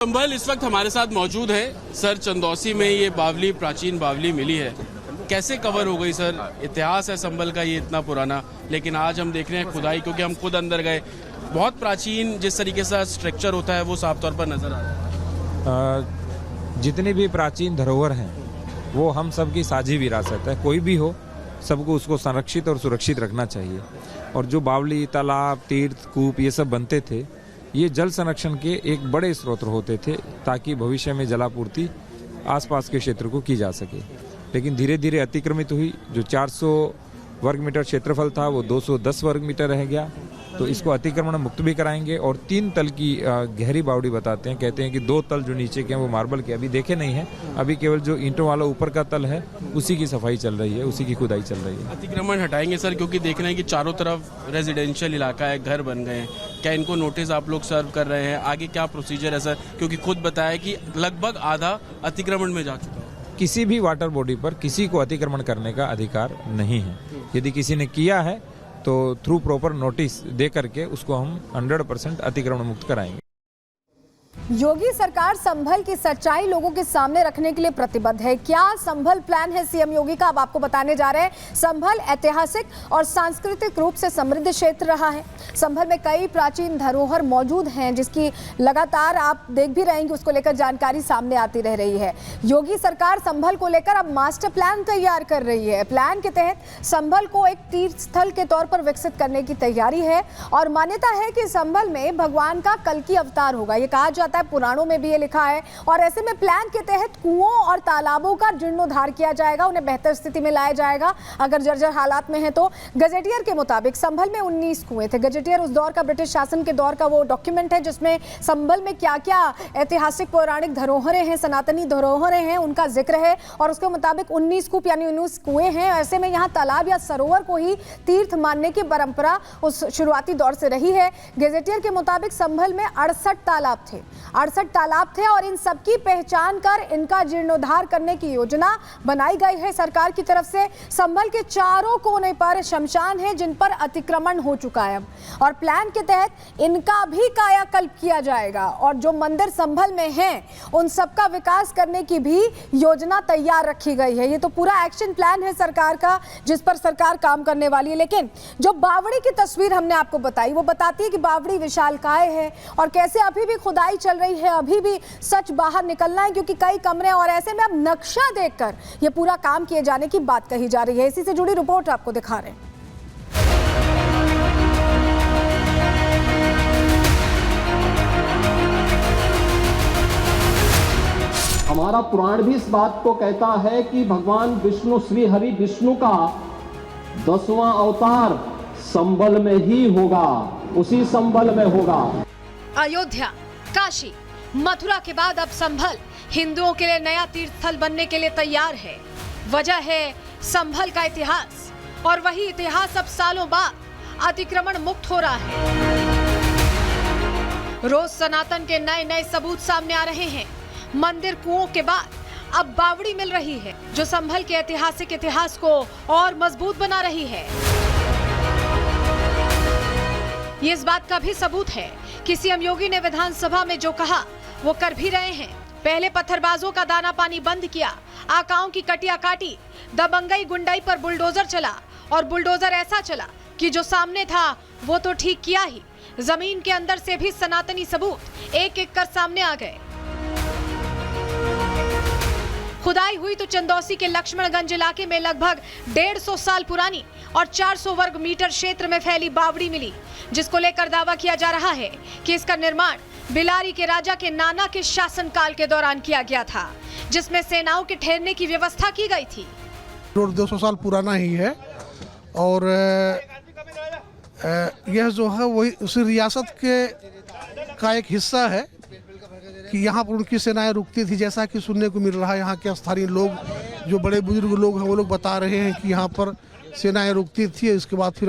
संभल इस वक्त हमारे साथ मौजूद है। सर, चंदौसी में ये बावली, प्राचीन बावली मिली है, कैसे कवर हो गई सर? इतिहास है संभल का ये इतना पुराना, लेकिन आज हम देख रहे हैं खुदाई, क्योंकि हम खुद अंदर गए, बहुत प्राचीन जिस तरीके से स्ट्रक्चर होता है वो साफ तौर पर नजर आ रहा है। जितनी भी प्राचीन धरोहर हैं वो हम सब की साझी विरासत है, कोई भी हो सबको उसको संरक्षित और सुरक्षित रखना चाहिए। और जो बावली, तालाब, तीर्थ, कूप ये सब बनते थे, ये जल संरक्षण के एक बड़े स्रोत होते थे ताकि भविष्य में जलापूर्ति आसपास के क्षेत्र को की जा सके। लेकिन धीरे धीरे अतिक्रमित हुई, जो 400 वर्ग मीटर क्षेत्रफल था वो 210 वर्ग मीटर रह गया। तो इसको अतिक्रमण मुक्त भी कराएंगे और 3 तल की गहरी बावड़ी बताते हैं, कहते हैं कि 2 तल जो नीचे के हैं वो मार्बल के अभी देखे नहीं है, अभी केवल जो ईंटों वाला ऊपर का तल है उसी की सफाई चल रही है, उसी की खुदाई चल रही है। अतिक्रमण हटाएंगे सर, क्योंकि देख रहे हैं कि चारों तरफ रेजिडेंशियल इलाका है, घर बन गए हैं, क्या इनको नोटिस आप लोग सर्व कर रहे हैं? आगे क्या प्रोसीजर है सर? क्योंकि खुद बताया कि लगभग आधा अतिक्रमण में जा चुका है। किसी भी वाटर बॉडी पर किसी को अतिक्रमण करने का अधिकार नहीं है। यदि किसी ने किया है तो थ्रू प्रॉपर नोटिस दे करके उसको हम 100% अतिक्रमण मुक्त कराएंगे। योगी सरकार संभल की सच्चाई लोगों के सामने रखने के लिए प्रतिबद्ध है। क्या संभल प्लान है सीएम योगी का, अब आपको बताने जा रहे हैं। संभल ऐतिहासिक और सांस्कृतिक रूप से समृद्ध क्षेत्र रहा है। संभल में कई प्राचीन धरोहर मौजूद हैं, जिसकी लगातार आप देख भी रहेंगे, उसको लेकर जानकारी सामने आती रह रही है। योगी सरकार संभल को लेकर अब मास्टर प्लान तैयार कर रही है। प्लान के तहत संभल को एक तीर्थ स्थल के तौर पर विकसित करने की तैयारी है और मान्यता है कि संभल में भगवान का कल्कि अवतार होगा, ये कहा जाता है, पुराणों में भी ये लिखा है। और ऐसे में प्लान के तहत कुओं और तालाबों का जीर्णोद्धार किया जाएगा, उन्हें बेहतर स्थिति में लाया जाएगा अगर जर्जर हालात में है तो। गजेटियर के मुताबिक संभल में 19 कुएं थे। गजेटियर उस दौर का, ब्रिटिश शासन के दौर का वो डॉक्यूमेंट है जिसमें संभल में क्या क्या ऐतिहासिक पौराणिक धरोहरें हैं, सनातनी धरोहरें हैं, उनका जिक्र है। और उसके मुताबिक 19 कूप यानी 19 कुएं हैं। ऐसे में यहाँ तालाब या सरोवर को ही तीर्थ मानने की परंपरा उस शुरुआती दौर से रही है। गजेटियर के मुताबिक संभल में 68 तालाब थे, 68 तालाब थे और इन सबकी पहचान कर इनका जीर्णोद्धार करने की योजना बनाई गई है सरकार की तरफ से। संभल के चारों कोने पर शमशान है जिन पर अतिक्रमण हो चुका है और प्लान के तहत इनका भी कायाकल्प किया जाएगा। और जो मंदिर संभल में हैं उन सबका विकास करने की भी योजना तैयार रखी गई है। ये तो पूरा एक्शन प्लान है सरकार का, जिस पर सरकार काम करने वाली है। लेकिन जो बावड़ी की तस्वीर हमने आपको बताई वो बताती है कि बावड़ी विशालकाय है और कैसे अभी भी खुदाई चल रही है, अभी भी सच बाहर निकलना है, क्योंकि कई कमरे और ऐसे में अब नक्शा देखकर ये पूरा काम किए जाने की बात कही जा रही है। इसी से जुड़ी रिपोर्ट आपको दिखा रहे हैं। हमारा पुराण भी इस बात को कहता है कि भगवान विष्णु, श्री हरि विष्णु का 10वां अवतार संभल में ही होगा, उसी संभल में होगा। अयोध्या, काशी, मथुरा के बाद अब संभल हिंदुओं के लिए नया तीर्थ स्थल बनने के लिए तैयार है। वजह है संभल का इतिहास, और वही इतिहास अब सालों बाद अतिक्रमण मुक्त हो रहा है। रोज सनातन के नए नए सबूत सामने आ रहे हैं। मंदिर, कुओं के बाद अब बावड़ी मिल रही है, जो संभल के ऐतिहासिक इतिहास को और मजबूत बना रही है। ये इस बात का भी सबूत है कि सीएम योगी ने विधानसभा में जो कहा वो कर भी रहे हैं। पहले पत्थरबाजों का दाना पानी बंद किया, आकाओं की कटिया काटी, दबंगई गुंडाई पर बुलडोजर चला, और बुलडोजर ऐसा चला कि जो सामने था वो तो ठीक किया ही, जमीन के अंदर से भी सनातनी सबूत एक एक कर सामने आ गए। खुदाई हुई तो चंदौसी के लक्ष्मणगंज इलाके में लगभग 150 साल पुरानी और 400 वर्ग मीटर क्षेत्र में फैली बावड़ी मिली, जिसको लेकर दावा किया जा रहा है कि इसका निर्माण बिलारी के राजा के नाना के शासनकाल के दौरान किया गया था, जिसमें सेनाओं के ठहरने की व्यवस्था की गई थी। 200 साल पुराना ही है और यह जो है वही उसी रियासत का एक हिस्सा है कि यहाँ पर उनकी सेनाएं रुकती थी, जैसा कि सुनने को मिल रहा है। यहाँ के स्थानीय लोग, जो बड़े बुजुर्ग लोग हैं, वो लोग बता रहे हैं कि यहाँ पर सेनाएं रुकती थी, इसके बाद फिर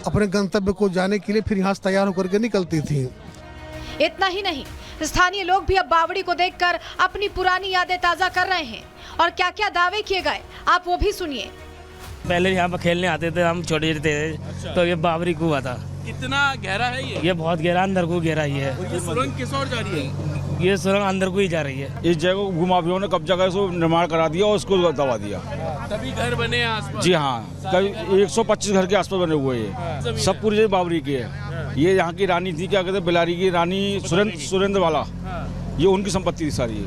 अपने गंतव्य को जाने के लिए फिर यहाँ से तैयार होकर के निकलती थी। इतना ही नहीं, स्थानीय लोग भी अब बावड़ी को देखकर अपनी पुरानी यादें ताजा कर रहे हैं और क्या क्या दावे किए गए आप वो भी सुनिए। पहले यहाँ पर खेलने आते थे हम, छोटे थे। अच्छा। तो ये बावरी कुआं था। कितना गहरा है ये? बहुत गहरा, अंदर को गहरा ही है। ये सुरंग किस ओर जा रही है? ये सुरंग अंदर को ही जा रही है। इस जगह को भूमाफियों ने कब्जा कर उसको निर्माण करा दिया और उसको दबा दिया। तभी घर बने हैं आसपास। जी हाँ, करीब 125 घर के आसपास बने हुए हैं। सब पूरी जगह बावरी के है। ये यहाँ की रानी थी, क्या कहते हैं, बिलारी की रानी सुरेंद्र वाला, ये उनकी संपत्ति थी सारी।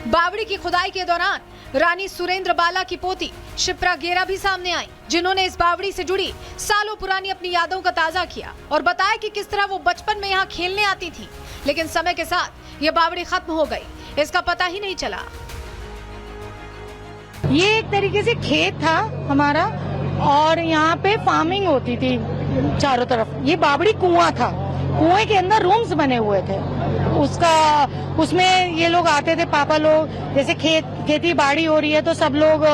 बावड़ी की खुदाई के दौरान रानी सुरेंद्र बाला की पोती शिप्रा गेरा भी सामने आई, जिन्होंने इस बावड़ी से जुड़ी सालों पुरानी अपनी यादों का ताजा किया और बताया कि किस तरह वो बचपन में यहाँ खेलने आती थी, लेकिन समय के साथ ये बावड़ी खत्म हो गई, इसका पता ही नहीं चला। ये एक तरीके से खेत था हमारा और यहाँ पे फार्मिंग होती थी चारों तरफ। ये बावड़ी कुआं था, कुएं के अंदर रूम्स बने हुए थे। उसमें ये लोग आते थे, पापा लोग, जैसे खेती बाड़ी हो रही है तो सब लोग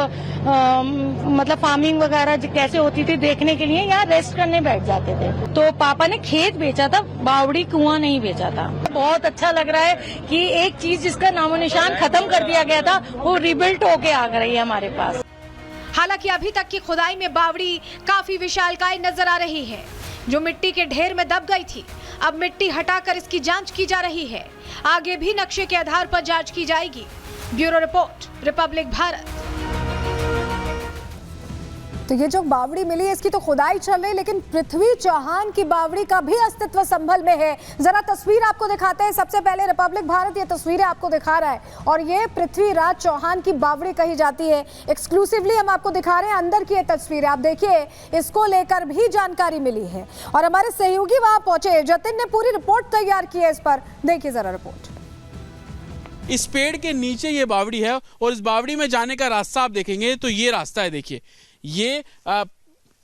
मतलब फार्मिंग वगैरह कैसे होती थी देखने के लिए यहाँ रेस्ट करने बैठ जाते थे। तो पापा ने खेत बेचा था, बावड़ी कुआं नहीं बेचा था। बहुत अच्छा लग रहा है कि एक चीज जिसका नामो निशान खत्म कर दिया गया था वो रिबिल्ट होके आ रही है हमारे पास। हालांकि अभी तक की खुदाई में बावड़ी काफी विशालकाय नजर आ रही है, जो मिट्टी के ढेर में दब गई थी। अब मिट्टी हटाकर इसकी जांच की जा रही है, आगे भी नक्शे के आधार पर जांच की जाएगी। Bureau report, Republic Bharat. तो ये जो बावड़ी मिली है इसकी तो खुदाई चल रही है, लेकिन पृथ्वी चौहान की बावड़ी का भी अस्तित्व संभल में है। जरा तस्वीर आपको दिखाते हैं। सबसे पहले रिपब्लिक भारत ये तस्वीरें आपको दिखा रहा है और ये पृथ्वीराज चौहान की बावड़ी कही जाती है। एक्सक्लूसिवली हम आपको दिखा रहे हैं अंदर की ये तस्वीरें। आप देखिए, इसको लेकर भी जानकारी मिली है और हमारे सहयोगी वहां पहुंचे, जतिन ने पूरी रिपोर्ट तैयार की है इस पर। देखिए जरा रिपोर्ट। इस पेड़ के नीचे ये बावड़ी है और इस बावड़ी में जाने का रास्ता आप देखेंगे तो ये रास्ता है। देखिए, ये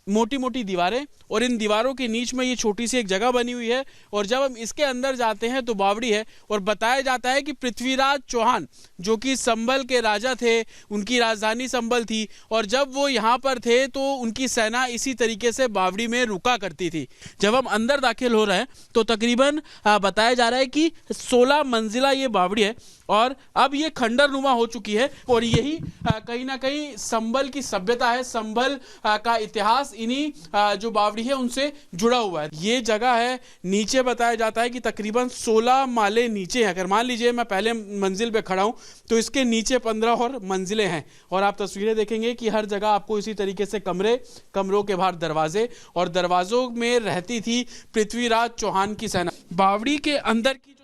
मोटी मोटी दीवारें और इन दीवारों के नीच में ये छोटी सी एक जगह बनी हुई है और जब हम इसके अंदर जाते हैं तो बावड़ी है। और बताया जाता है कि पृथ्वीराज चौहान जो कि संभल के राजा थे, उनकी राजधानी संभल थी और जब वो यहाँ पर थे तो उनकी सेना इसी तरीके से बावड़ी में रुका करती थी। जब हम अंदर दाखिल हो रहे हैं तो तकरीबन बताया जा रहा है कि 16 मंजिला ये बावड़ी है और अब ये खंडर नुमा हो चुकी है और यही कहीं ना कहीं संभल की सभ्यता है, संभल का इतिहास इन्हीं जो बावड़ी है उनसे जुड़ा हुआ है। ये जगह है, नीचे बताया जाता है कि तकरीबन 16 माले नीचे हैं। अगर मान लीजिए मैं पहले मंजिल पे खड़ा हूं तो इसके नीचे 15 और मंजिलें हैं और आप तस्वीरें देखेंगे कि हर जगह आपको इसी तरीके से कमरों के बाहर दरवाजे और दरवाजों में रहती थी पृथ्वीराज चौहान की सेना। बावड़ी के अंदर की